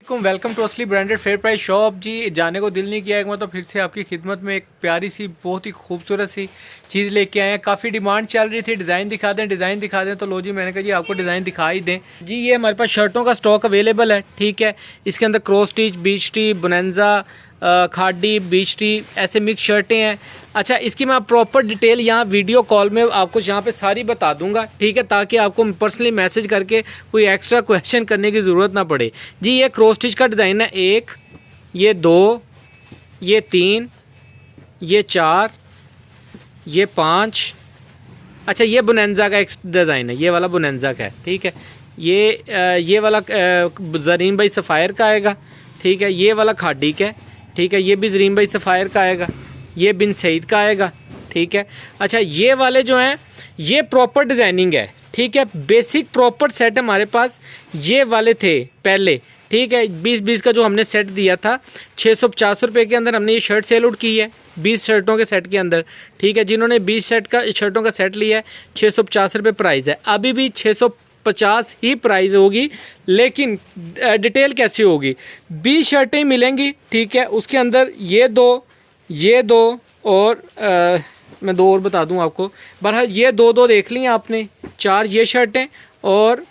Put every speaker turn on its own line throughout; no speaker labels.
Welcome to असली branded fair price shop. जी जाने को दिल नहीं किया एक मतलब फिर से आपकी खिदमत में एक प्यारी सी बहुत ही खूबसूरत सी चीज़ लेके आए हैं। काफ़ी डिमांड चल रही थी डिज़ाइन दिखा दें तो लो जी मैंने कहा जी आपको डिज़ाइन दिखा ही दें। जी ये हमारे पास शर्टों का स्टॉक अवेलेबल है, ठीक है। इसके अंदर क्रॉस स्टिच, बीच टी, बोनेंजा, खाडी, बीच टी ऐसे मिक्स शर्टें हैं। अच्छा इसकी मैं प्रॉपर डिटेल यहाँ वीडियो कॉल में आपको यहाँ पे सारी बता दूंगा, ठीक है, ताकि आपको पर्सनली मैसेज करके कोई एक्स्ट्रा क्वेश्चन करने की ज़रूरत ना पड़े। जी ये क्रॉस स्टिच का डिज़ाइन है, 1, ये 2, ये 3, ये 4, ये 5। अच्छा ये बोनेंजा का एक डिज़ाइन है, ये वाला बोनेंजा का है, ठीक है। ये वाला जरीन भाई सफ़ायर का आएगा, ठीक है। ये वाला खाडी का है, ठीक है। ये भी जरीन भाई सफ़ायर का आएगा। ये बिन सईद का आएगा, ठीक है। अच्छा ये वाले जो हैं ये प्रॉपर डिज़ाइनिंग है, ठीक है। बेसिक प्रॉपर सेट हमारे पास ये वाले थे पहले, ठीक है। 20-20 का जो हमने सेट दिया था 650 रुपये के अंदर हमने ये शर्ट सेल आउट की है 20 शर्टों के सेट के अंदर, ठीक है। जिन्होंने 20 शर्टों का सेट लिया है 650 रुपये प्राइस है। अभी भी 650 ही प्राइस होगी, लेकिन डिटेल कैसी होगी, 20 शर्टें मिलेंगी, ठीक है। उसके अंदर ये दो और मैं 2 और बता दूं आपको। बहरहाल ये दो देख ली आपने, 4 ये शर्टें और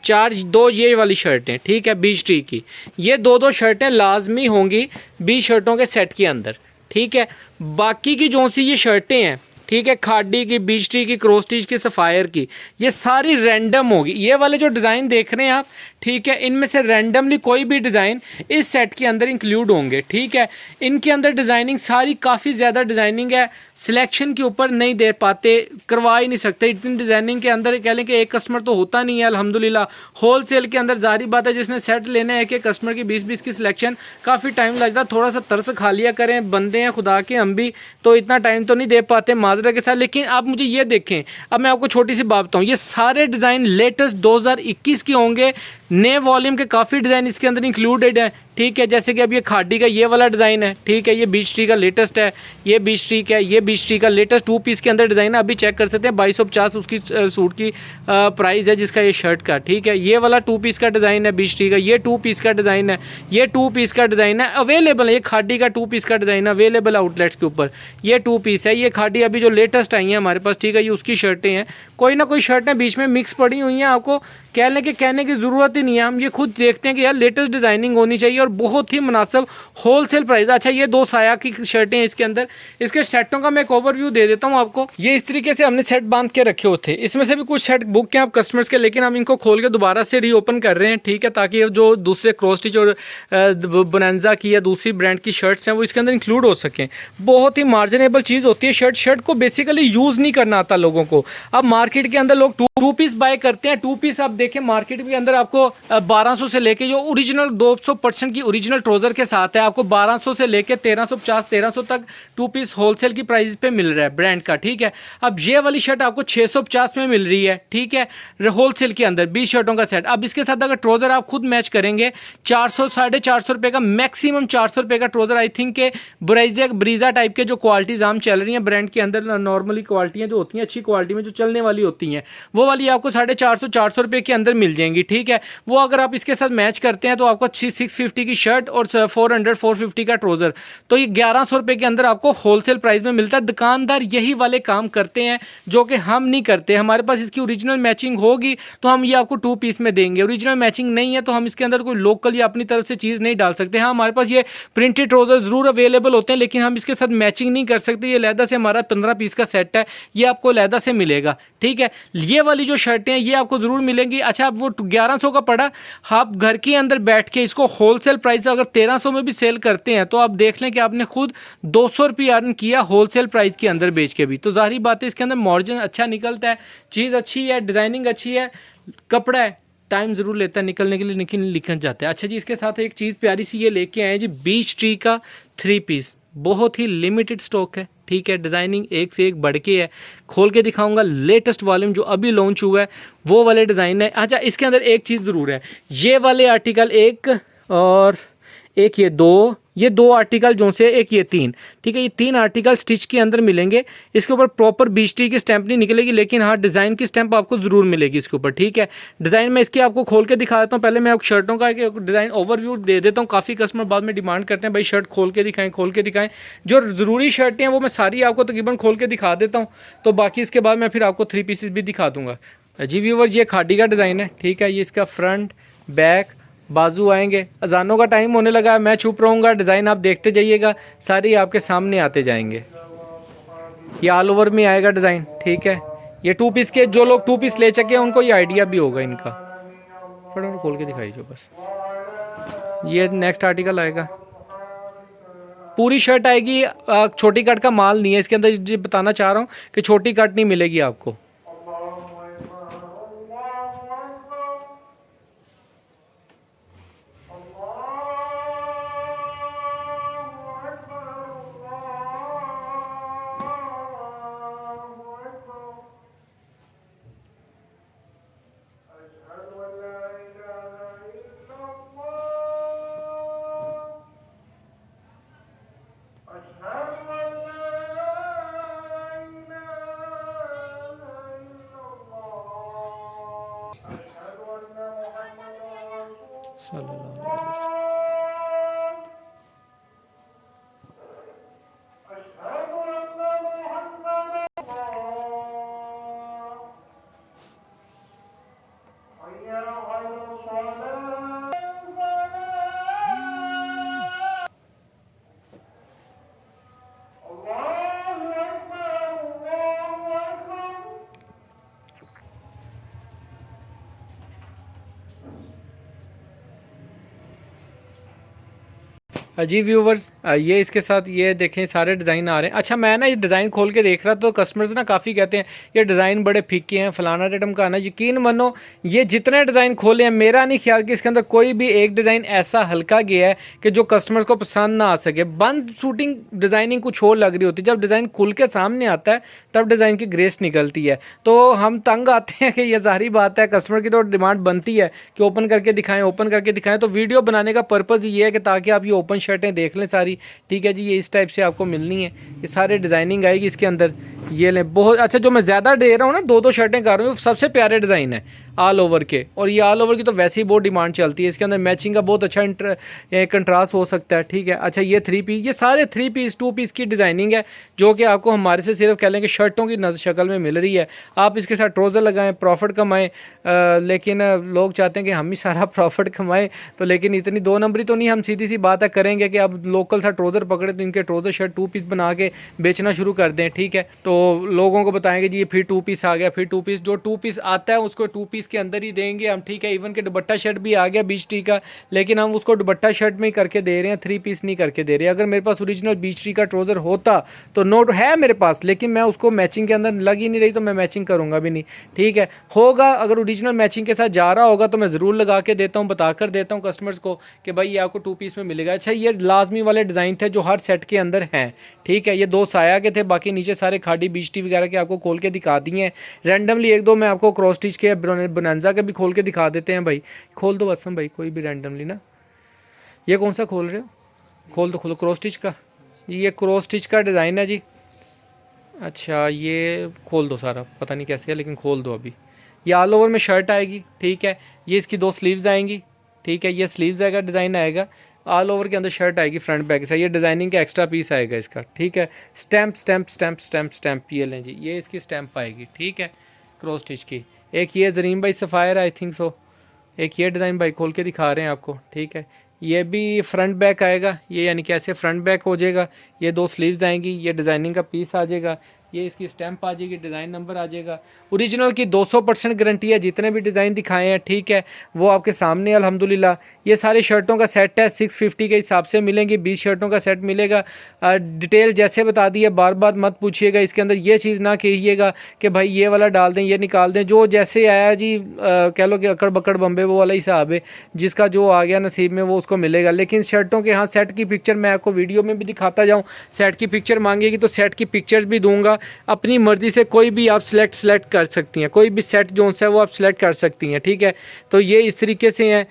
2 ये वाली शर्टें, ठीक है, 20 टी की। ये 2 शर्टें लाजमी होंगी 20 शर्टों के सेट के अंदर, ठीक है। बाकी की जो सी ये शर्टें हैं, ठीक है, खाडी की, बीच टी की, क्रॉस स्टिच की, सफ़ायर की, ये सारी रैंडम होगी। ये वाले जो डिज़ाइन देख रहे हैं आप, ठीक है, इनमें से रैंडमली कोई भी डिज़ाइन इस सेट के अंदर इंक्लूड होंगे, ठीक है। इनके अंदर डिज़ाइनिंग सारी काफ़ी ज़्यादा डिज़ाइनिंग है, सिलेक्शन के ऊपर नहीं दे पाते, करवा ही नहीं सकते इतनी डिज़ाइनिंग के अंदर। कह लें कि एक कस्टमर तो होता नहीं है अल्हम्दुलिल्लाह। होल सेल के अंदर जारी बात है जिसने सेट लेने है कि कस्टमर की 20-20 की सिलेक्शन काफ़ी टाइम लगता है। थोड़ा सा तरस खा लिया करें, बंदे हैं खुदा के हम भी, तो इतना टाइम तो नहीं दे पाते माजरा के साथ। लेकिन आप मुझे ये देखें, अब मैं आपको छोटी सी बात बताऊँ, ये सारे डिज़ाइन लेटेस्ट 2021 के होंगे। नए वॉल्यूम के काफ़ी डिज़ाइन इसके अंदर इंक्लूडेड है, ठीक है। जैसे कि अब ये खाडी का ये वाला डिज़ाइन है, ठीक है। ये बीच टी का लेटेस्ट है, ये बीच टी का, ये बीच टी का लेटेस्ट 2 पीस के अंदर डिज़ाइन है। अभी चेक कर सकते हैं 2250 उसकी सूट की प्राइस है जिसका ये शर्ट का, ठीक है। ये वाला 2 पीस का डिज़ाइन है बीच टी का, ये 2 पीस का डिज़ाइन है, ये 2 पीस का डिज़ाइन है अवेलेबल है। ये खाडी का 2 पीस का डिज़ाइन है अवेलेबल आउटलेट्स के ऊपर, ये 2 पीस है। ये खाडी अभी जो लेटेस्ट आई है हमारे पास, ठीक है, ये उसकी शर्टें हैं। कोई ना कोई शर्टें बीच में मिक्स पड़ी हुई हैं, आपको कहने की ज़रूरत ही नहीं है। हम ये खुद देखते हैं कि यार लेटेस्ट डिज़ाइनिंग होनी चाहिए और बहुत ही मुनासिब होलसेल प्राइस। अच्छा ये 2 साया की शर्टें हैं इसके अंदर। इसके सेटों का मैं एक ओवरव्यू दे देता हूँ आपको। ये इस तरीके से हमने सेट बांध के रखे होते, इसमें से भी कुछ सेट बुक किए आप कस्टमर्स के, लेकिन हम इनको खोल के दोबारा से रीओपन कर रहे हैं, ठीक है, ताकि जो दूसरे क्रॉस स्टिच और बोनेंजा की या दूसरी ब्रांड की शर्ट्स हैं वो इसके अंदर इंक्लूड हो सकें। बहुत ही मार्जिनेबल चीज़ होती है शर्ट को बेसिकली यूज़ नहीं करना आता लोगों को। अब मार्केट के अंदर लोग 2 पीस बाय करते हैं। 2 पीस आप देखें मार्केट के अंदर आपको 1200 से लेके जो ओरिजिनल 200% की ओरिजिनल ट्राउजर के साथ है, आपको 1200 से लेके 1350-1300 तक 2 पीस होलसेल की प्राइस पे मिल रहा है ब्रांड का, ठीक है। अब ये वाली शर्ट आपको 650 में मिल रही है, ठीक है, होलसेल के अंदर 20 शर्टों का सेट। अब इसके साथ अगर ट्राउजर आप खुद मैच करेंगे 400-450 रुपये का, मैक्सिमम 400 रुपये का ट्राउजर आई थिंक के ब्रीजा टाइप के जो क्वालिटीज आम चल रही हैं ब्रांड के अंदर, नॉर्मली क्वालिटियाँ जो होती हैं अच्छी क्वालिटी में जो चलने वाली होती हैं, वो वाली आपको 450-400 रुपये के अंदर मिल जाएंगी, ठीक है। वो अगर आप इसके साथ मैच करते हैं तो आपको 650 की शर्ट और 450 का ट्राउजर, तो ये 1100 रुपये के अंदर आपको होलसेल प्राइस में मिलता है। दुकानदार यही वाले काम करते हैं जो कि हम नहीं करते। हमारे पास इसकी ओरिजिनल मैचिंग होगी तो हम ये आपको 2 पीस में देंगे, ओरिजिनल मैचिंग नहीं है तो हम इसके अंदर कोई लोकल या अपनी तरफ से चीज़ नहीं डाल सकते। हाँ हमारे पास ये प्रिंटेड ट्राउजर ज़रूर अवेलेबल होते हैं, लेकिन हम इसके साथ मैचिंग नहीं कर सकते। ये लहदा से हमारा 15 पीस का सेट है, ये आपको लहदा से मिलेगा, ठीक है। ये वाली जो शर्टें हैं ये आपको ज़रूर मिलेंगी। अच्छा अब वो 1100 का पड़ा, आप घर के अंदर बैठ के इसको होलसेल प्राइस अगर 1300 में भी सेल करते हैं तो आप देख लें कि आपने खुद 200 रुपये अर्न किया होलसेल प्राइस के अंदर बेच के भी। तो जाहिर बात है इसके अंदर मार्जिन अच्छा निकलता है, चीज़ अच्छी है, डिज़ाइनिंग अच्छी है, कपड़ा है, टाइम ज़रूर लेता है निकलने के लिए, लेकिन निकल जाता है। अच्छा जी इसके साथ एक चीज़ प्यारी सी ये लेके आए जी, बीच ट्री का 3 पीस, बहुत ही लिमिटेड स्टॉक है, ठीक है। डिज़ाइनिंग एक से एक बढ़ के है, खोल के दिखाऊंगा। लेटेस्ट वॉल्यूम जो अभी लॉन्च हुआ है वो वाले डिज़ाइन है। अच्छा इसके अंदर एक चीज़ ज़रूर है, ये वाले आर्टिकल एक और एक ये दो आर्टिकल जो से, एक ये 3, ठीक है। ये 3 आर्टिकल स्टिच के अंदर मिलेंगे। इसके ऊपर प्रॉपर बीच की स्टैंप नहीं निकलेगी, लेकिन हाँ डिज़ाइन की स्टैंप आपको ज़रूर मिलेगी इसके ऊपर, ठीक है। डिज़ाइन में इसकी आपको खोल के दिखा देता हूँ। पहले मैं आपको शर्टों का एक डिज़ाइन ओवरव्यू दे देता हूँ। काफ़ी कस्टमर बाद में डिमांड करते हैं भाई शर्ट खोल के दिखाएं। जो ज़रूरी शर्टें हैं वो मैं सारी आपको तकरीबन खोल के दिखा देता हूँ, तो बाकी इसके बाद मैं फिर आपको 3 पीसेस भी दिखा दूँगा। जी व्यूअर, ये खादी का डिज़ाइन है, ठीक है। ये इसका फ्रंट बैक बाजू आएंगे। अजानों का टाइम होने लगा है, मैं चुप रहूँगा, डिज़ाइन आप देखते जाइएगा, सारी आपके सामने आते जाएंगे। ये ऑल ओवर में आएगा डिज़ाइन, ठीक है। ये 2 पीस के, जो लोग 2 पीस ले चुके हैं उनको ये आइडिया भी होगा इनका। फटाफट खोल के दिखाई जो बस। ये नेक्स्ट आर्टिकल आएगा, पूरी शर्ट आएगी, छोटी कट का माल नहीं है इसके अंदर। जी बताना चाह रहा हूँ कि छोटी कट नहीं मिलेगी आपको। जी व्यूवर्स, ये इसके साथ ये देखें सारे डिज़ाइन आ रहे हैं। अच्छा, मैं ना ये डिज़ाइन खोल के देख रहा तो कस्टमर्स ना काफ़ी कहते हैं ये डिज़ाइन बड़े फीके हैं, फलाना रेटम का आना। यकीन मानो ये जितने डिज़ाइन खोले हैं, मेरा नहीं ख्याल कि इसके अंदर कोई भी एक डिज़ाइन ऐसा हल्का गया है कि जो कस्टमर्स को पसंद ना आ सके। बंद शूटिंग डिज़ाइनिंग कुछ और लग रही होती है, जब डिज़ाइन खुल के सामने आता है तब डिज़ाइन की ग्रेस निकलती है। तो हम तंग आते हैं कि ये ज़ाहिर बात है, कस्टमर की तो डिमांड बनती है कि ओपन करके दिखाएं। तो वीडियो बनाने का पर्पज़ ये है कि ताकि आप ये ओपन शर्टें देख लें सारी, ठीक है जी। ये इस टाइप से आपको मिलनी है, ये सारे डिज़ाइनिंग आएगी इसके अंदर। ये लें, बहुत अच्छा। जो मैं ज़्यादा दे रहा हूँ ना, 2-2 शर्टें कर रहा हूँ, सबसे प्यारे डिज़ाइन है ऑल ओवर के। और ये ऑल ओवर की तो वैसे ही बहुत डिमांड चलती है, इसके अंदर मैचिंग का बहुत अच्छा कंट्रास्ट हो सकता है, ठीक है। अच्छा, ये 3 पीस, ये सारे 3 पीस 2 पीस की डिज़ाइनिंग है जो कि आपको हमारे से सिर्फ कह लें कि शर्टों की शक्ल में मिल रही है। आप इसके साथ ट्राउज़र लगाएं, प्रॉफिट कमाएं, लेकिन लोग चाहते हैं कि हम ही सारा प्रॉफिट कमाएं। तो लेकिन इतनी 2 नंबरी तो नहीं, हम सीधी सी बात है करेंगे कि अब लोकल सा ट्राउज़र पकड़े तो इनके ट्राउज़र शर्ट 2 पीस बना के बेचना शुरू कर दें, ठीक है। तो लोगों को बताएंगे जी ये फिर 2 पीस आ गया, फिर 2 पीस। जो 2 पीस आता है उसको 2 पीस के अंदर ही देंगे हम, ठीक है। इवन के दुपट्टा शर्ट भी आ गया बीच टी का, लेकिन हम उसको दुपट्टा शर्ट में ही करके दे रहे हैं, 3 पीस नहीं करके दे रहे हैं। अगर मेरे पास ओरिजिनल बीच टी का ट्राउज़र होता तो नोट है मेरे पास, लेकिन मैं उसको मैचिंग के अंदर लग ही नहीं रही, तो मैं मैचिंग करूँगा भी नहीं, ठीक है। होगा अगर ओरिजिनल मैचिंग के साथ जा रहा होगा तो मैं ज़रूर लगा के देता हूँ, बता कर देता हूँ कस्टमर्स को कि भाई ये आपको 2 पीस में मिलेगा। अच्छा, ये लाजमी वाले डिज़ाइन थे जो हर सेट के अंदर हैं, ठीक है। ये 2 साया के थे, बाकी नीचे सारे खाड़ी बीच टी वगैरह के आपको खोल के दिखा दिए हैं। रैंडमली 1-2 मैं आपको क्रॉस स्टिच के बोनांजा के भी खोल के दिखा देते हैं। भाई खोल दो असम भाई, कोई भी रैंडमली ना। ये कौन सा खोल रहे हो? खोल दो क्रॉस स्टिच का। ये क्रॉस स्टिच का डिज़ाइन है जी। अच्छा, ये खोल दो सारा, पता नहीं कैसे है लेकिन खोल दो अभी। ये ऑल ओवर में शर्ट आएगी, ठीक है। ये इसकी 2 स्लीव्स आएंगी, ठीक है। ये स्लीव्स आएगा, डिज़ाइन आएगा, ऑल ओवर के अंदर शर्ट आएगी फ्रंट बैक से। ये डिज़ाइनिंग का एक्स्ट्रा पीस आएगा इसका, ठीक है। स्टैम्प ये लें जी, ये इसकी स्टैम्प आएगी, ठीक है, क्रॉस स्टिच की। एक ये जरीम भाई सफ़ायर आई थिंक सो, एक ये डिज़ाइन भाई खोल के दिखा रहे हैं आपको, ठीक है। ये भी फ्रंट बैक आएगा, ये यानी कि ऐसे फ्रंट बैक हो जाएगा। ये 2 स्लीव्स आएंगी, ये डिज़ाइनिंग का पीस आ जाएगा, ये इसकी स्टैंप आ जाएगी, डिज़ाइन नंबर आ जाएगा। ओरिजिनल की 200% गारंटी है, जितने भी डिज़ाइन दिखाए हैं, ठीक है, वो आपके सामने अल्हम्दुलिल्लाह। ये सारी शर्टों का सेट है, 650 के हिसाब से मिलेंगी, 20 शर्टों का सेट मिलेगा। डिटेल जैसे बता दी है, बार बार मत पूछिएगा। इसके अंदर ये चीज़ ना कहिएगा कि भाई ये वाला डाल दें, ये निकाल दें। जो जैसे आया जी, कह लो कि अकड़ बकड़ बम्बे वो वाला हिसाब है, जिसका जो आ गया नसीब में वो उसको मिलेगा। लेकिन शर्टों के यहाँ सेट की पिक्चर मैं आपको वीडियो में भी दिखाता जाऊँ। सेट की पिक्चर मांगेगी तो सेट की पिक्चर्स भी दूंगा। अपनी मर्ज़ी से कोई भी आप सेलेक्ट कर सकती हैं, कोई भी सेट जो है वो आप सेलेक्ट कर सकती हैं, ठीक है। तो ये इस तरीके से हैं।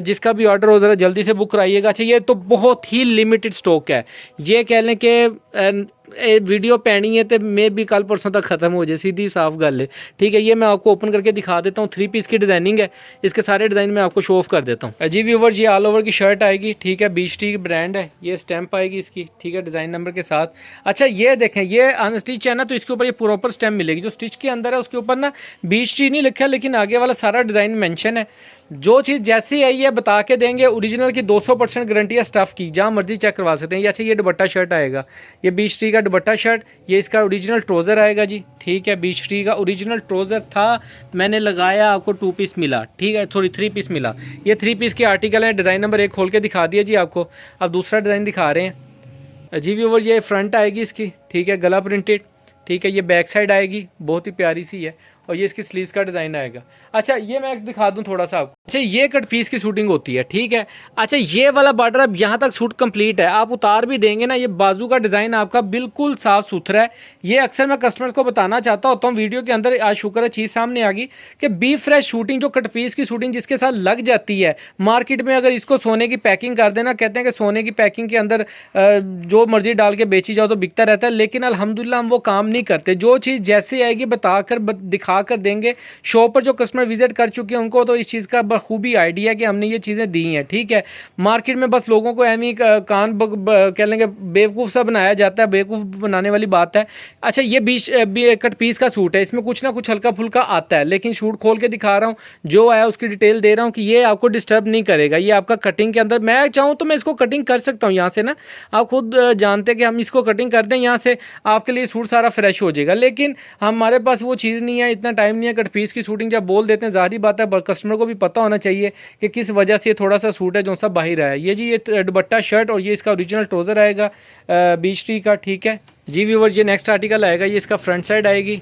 जिसका भी ऑर्डर हो ज़रा जल्दी से बुक कराइएगा। अच्छा ये तो बहुत ही लिमिटेड स्टॉक है, ये कह लें कि वीडियो पैनी है तो मे भी कल परसों तक ख़त्म हो जाए, सीधी साफ गल है। ठीक है, ये मैं आपको ओपन करके दिखा देता हूँ। 3 पीस की डिज़ाइनिंग है, इसके सारे डिज़ाइन मैं आपको शो ऑफ कर देता हूँ। जी व्यूवर्स, ये ऑल ओवर की शर्ट आएगी। ठीक है, बीच टी ब्रांड है, ये स्टैंप आएगी इसकी। ठीक है, डिज़ाइन नंबर के साथ। अच्छा ये देखें, ये अनस्टिच है ना, तो इसके ऊपर ये प्रॉपर स्टैंप मिलेगी। जो स्टिच के अंदर है उसके ऊपर ना बीच टी नहीं लिखा है, लेकिन आगे वाला सारा डिज़ाइन मेंशन है। जो चीज़ जैसी आई है बता के देंगे। ओरिजिनल की 200% गारंटी है स्टफ़ की, जहाँ मर्जी चेक करवा सकते हैं। अच्छा ये दुपट्टा शर्ट आएगा, ये बीच टी का दुपट्टा शर्ट, ये इसका ओरिजिनल ट्रोज़र आएगा जी। ठीक है, बीच टी का ओरिजिनल ट्रोज़र था, मैंने लगाया, आपको 2 पीस मिला। ठीक है, सॉरी 3 पीस मिला। ये 3 पीस के आर्टिकल हैं। डिज़ाइन नंबर 1 खोल के दिखा दिया जी आपको। अब दूसरा डिज़ाइन दिखा रहे हैं जी व्यूवर। ये फ्रंट आएगी इसकी। ठीक है, गला प्रिंटेड। ठीक है, ये बैक साइड आएगी, बहुत ही प्यारी सी है। और ये इसकी स्लीव्स का डिज़ाइन आएगा। अच्छा ये मैं दिखा दूं थोड़ा सा आपको। अच्छा ये कट पीस की शूटिंग होती है। ठीक है, अच्छा ये वाला बॉर्डर अब यहाँ तक सूट कंप्लीट है, आप उतार भी देंगे ना, ये बाजू का डिज़ाइन आपका बिल्कुल साफ सुथरा है। ये अक्सर मैं कस्टमर्स को बताना चाहता होता हूँ वीडियो के अंदर। आज शुक्र है चीज़ सामने आ गई कि बी फ्रेश शूटिंग, जो कट पीस की शूटिंग जिसके साथ लग जाती है मार्केट में, अगर इसको सोने की पैकिंग कर देना, कहते हैं कि सोने की पैकिंग के अंदर जो मर्जी डाल के बेची जाओ तो बिकता रहता है, लेकिन अल्हम्दुलिल्लाह हम वो काम नहीं करते। जो चीज़ जैसे आएगी बताकर दिखा कर देंगे। शॉप पर जो कस्टमर विजिट कर चुके हैं उनको तो इस चीज़ का बखूबी आइडिया कि हमने ये चीज़ें दी हैं। ठीक है, मार्केट में बस लोगों को एमी कान कह लेंगे बेवकूफ़ सा बनाया जाता है, बेवकूफ़ बनाने वाली बात है। अच्छा ये कट पीस का सूट है, इसमें कुछ ना कुछ हल्का फुल्का आता है, लेकिन शूट खोल के दिखा रहा हूँ, जो आया उसकी डिटेल दे रहा हूँ कि ये आपको डिस्टर्ब नहीं करेगा। ये आपका कटिंग के अंदर, मैं चाहूँ तो मैं इसको कटिंग कर सकता हूँ यहाँ से ना, आप खुद जानते हैं कि हम इसको कटिंग कर दें यहाँ से, आपके लिए सूट सारा फ्रेश हो जाएगा। लेकिन हमारे पास वो चीज़ नहीं है, इतना टाइम नहीं है। कट पीस की शूटिंग जब बोल देते हैं, ज़ाहिर बात है कस्टमर को भी पता होना चाहिए कि किस वजह से ये थोड़ा सा सूट है जो सा बाहर आया। ये जी ये दुपट्टा शर्ट और ये इसका ओरिजिनल ट्राउज़र आएगा बीच टी का। ठीक है जी व्यूअर, ये नेक्स्ट आर्टिकल आएगा। ये इसका फ्रंट साइड आएगी,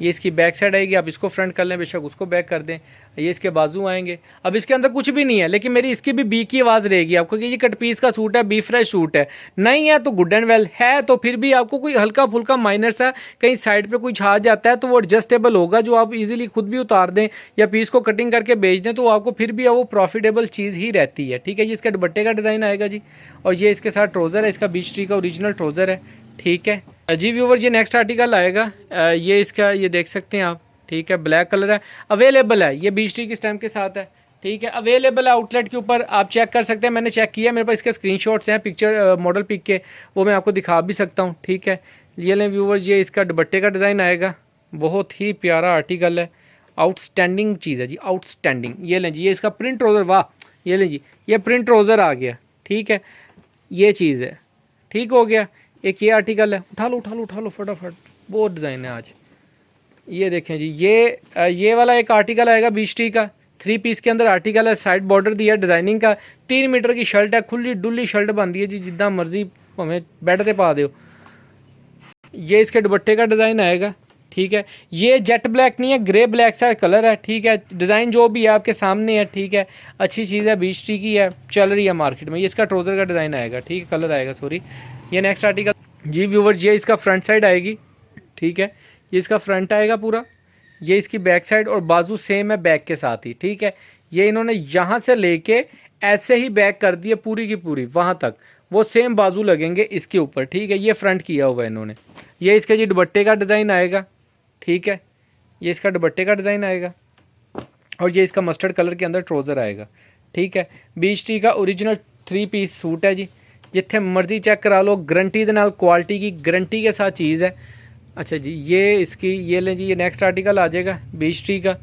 ये इसकी बैक साइड आएगी। आप इसको फ्रंट कर लें, बेशक उसको बैक कर दें। ये इसके बाजू आएंगे। अब इसके अंदर कुछ भी नहीं है, लेकिन मेरी इसकी भी बी की आवाज़ रहेगी आपको कि ये कट पीस का सूट है, बी फ्रेश सूट है। नहीं है तो गुड एंड वेल, है तो फिर भी आपको कोई हल्का फुल्का माइनर सा कहीं साइड पे कोई छा जाता है तो वो एडजस्टेबल होगा, जो आप इजीली खुद भी उतार दें या पीस को कटिंग करके बेच दें तो आपको फिर भी वो प्रॉफिटेबल चीज़ ही रहती है। ठीक है, ये इसका दुपट्टे का डिज़ाइन आएगा जी, और ये इसके साथ ट्राउज़र है, इसका बीच टी का ओरिजिनल ट्राउज़र है। ठीक है जी व्यूवर, ये नेक्स्ट आर्टिकल आएगा। ये इसका ये देख सकते हैं आप। ठीक है, ब्लैक कलर है, अवेलेबल है, ये बीच टी की स्टैम्प के साथ है। ठीक है, अवेलेबल है आउटलेट के ऊपर, आप चेक कर सकते हैं। मैंने चेक किया, मेरे पास इसके स्क्रीनशॉट्स हैं पिक्चर मॉडल पिक के, वो मैं आपको दिखा भी सकता हूँ। ठीक है, ये लें व्यूवर्स, ये इसका दुपट्टे का डिज़ाइन आएगा, बहुत ही प्यारा आर्टिकल है, आउटस्टैंडिंग चीज़ है जी, आउटस्टैंडिंग। ये लें जी, ये इसका प्रिंट ट्राउज़र, वाह, ये लें जी, ये प्रिंट ट्राउज़र आ गया। ठीक है, ये चीज़ है, ठीक हो गया। एक ये आर्टिकल है, उठा लो फटाफट, बहुत डिज़ाइन है आज। ये देखें जी, ये वाला एक आर्टिकल आएगा बीच टी का, 3 पीस के अंदर आर्टिकल है, साइड बॉर्डर दिया डिज़ाइनिंग का, 3 मीटर की शर्ट है, खुली डुली शर्ट बनती है जी, जितना मर्जी हमें बेड पे पा दो। ये इसके दुपट्टे का डिज़ाइन आएगा। ठीक है, ये जेट ब्लैक नहीं है, ग्रे ब्लैक सा कलर है। ठीक है, डिज़ाइन जो भी है आपके सामने है। ठीक है, अच्छी चीज़ है, बीच टी की है, चल रही है मार्केट में। ये इसका ट्राउज़र का डिज़ाइन आएगा। ठीक है, कलर आएगा, सॉरी। ये नेक्स्ट आर्टिकल जी व्यूवर, ये इसका फ्रंट साइड आएगी। ठीक है, ये इसका फ्रंट आएगा पूरा, ये इसकी बैक साइड और बाजू सेम है बैक के साथ ही। ठीक है, ये इन्होंने यहाँ से लेके ऐसे ही बैक कर दिए पूरी की पूरी, वहाँ तक वो सेम बाजू लगेंगे इसके ऊपर। ठीक है, ये फ्रंट किया हुआ है इन्होंने। ये इसके जी दुपट्टे का डिज़ाइन आएगा। ठीक है, ये इसका दुपट्टे का डिज़ाइन आएगा और ये इसका मस्टर्ड कलर के अंदर ट्राउज़र आएगा। ठीक है, बीच टी का ओरिजिनल 3 पीस सूट है जी, जिथे मर्जी चेक करा लो, गारंटी के नाल, क्वालिटी की गारंटी के साथ चीज़ है। अच्छा जी, ये इसकी ये लें जी, ये नेक्स्ट आर्टिकल आ जाएगा बीच टी का।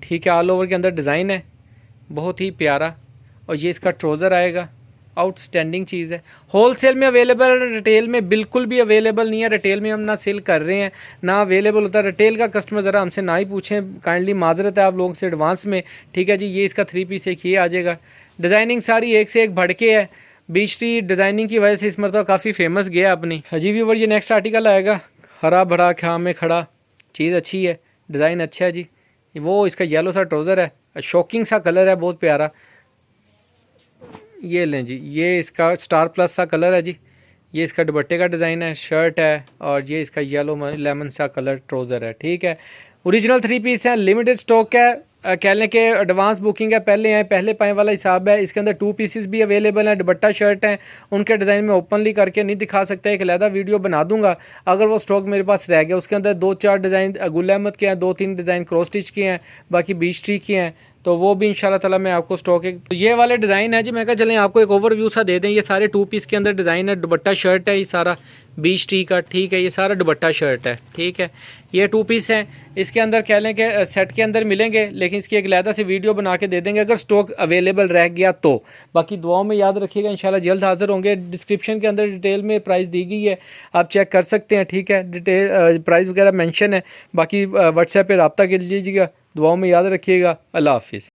ठीक है, ऑल ओवर के अंदर डिज़ाइन है, बहुत ही प्यारा, और ये इसका ट्राउज़र आएगा। आउटस्टैंडिंग चीज़ है, होलसेल में अवेलेबल है, रिटेल में बिल्कुल भी अवेलेबल नहीं है। रिटेल में हम ना सेल कर रहे हैं ना अवेलेबल होता है। रिटेल का कस्टमर ज़रा हमसे ना ही पूछें, काइंडली माजरत है आप लोगों से एडवांस में। ठीक है जी, ये इसका 3 पीस एक ये आ जाएगा। डिज़ाइनिंग सारी एक से एक भड़के है, बीच टी डिज़ाइनिंग की वजह से इस मरतबा काफ़ी फेमस गया अपनी। जी व्यूवर, ये नेक्स्ट आर्टिकल आएगा, हरा भरा ख्याम में खड़ा, चीज़ अच्छी है, डिज़ाइन अच्छा है जी। वो इसका येलो सा ट्राउज़र है, शॉकिंग सा कलर है, बहुत प्यारा। ये लें जी, ये इसका स्टार प्लस सा कलर है जी। ये इसका दुपट्टे का डिज़ाइन है, शर्ट है, और ये इसका येलो लेमन सा कलर ट्राउज़र है। ठीक है, ओरिजिनल 3 पीस है, लिमिटेड स्टॉक है। कह लें कि एडवांस बुकिंग है, पहले आए पहले पाए वाला हिसाब है। इसके अंदर 2 पीसेस भी अवेलेबल हैं, दुपट्टा शर्ट हैं, उनके डिज़ाइन में ओपनली करके नहीं दिखा सकता, एक अलहदा वीडियो बना दूंगा अगर वो स्टॉक मेरे पास रह गया। उसके अंदर 2-4 डिज़ाइन गुल अहमद के हैं, 2-3 डिज़ाइन क्रॉस स्टिच के हैं, बाकी बीच ट्री के हैं, तो वो भी इंशाल्लाह ताला मैं आपको स्टॉक है। तो ये वाले डिज़ाइन है जी, मैं कहा चलें आपको एक ओवरव्यू सा दे दें। ये सारे 2 पीस के अंदर डिज़ाइन है, दुपट्टा शर्ट है, ये सारा बीच टी का, ठीक है, ये सारा दुपट्टा शर्ट है, ठीक है। ये 2 पीस हैं, इसके अंदर कह लें कि सेट के अंदर मिलेंगे, लेकिन इसकी एक अलहदा से वीडियो बना के दे देंगे अगर स्टॉक अवेलेबल रह गया तो। बाकी दुआओं में याद रखिएगा, इंशाल्लाह जल्द हाजिर होंगे। डिस्क्रिप्शन के अंदर डिटेल में प्राइस दी गई है, आप चेक कर सकते हैं, ठीक है, डिटेल प्राइस वगैरह मेंशन है। बाकी व्हाट्सएप पे रब्ता कर लीजिएगा। दुआओं में याद रखिएगा। अल्लाह हाफिज़।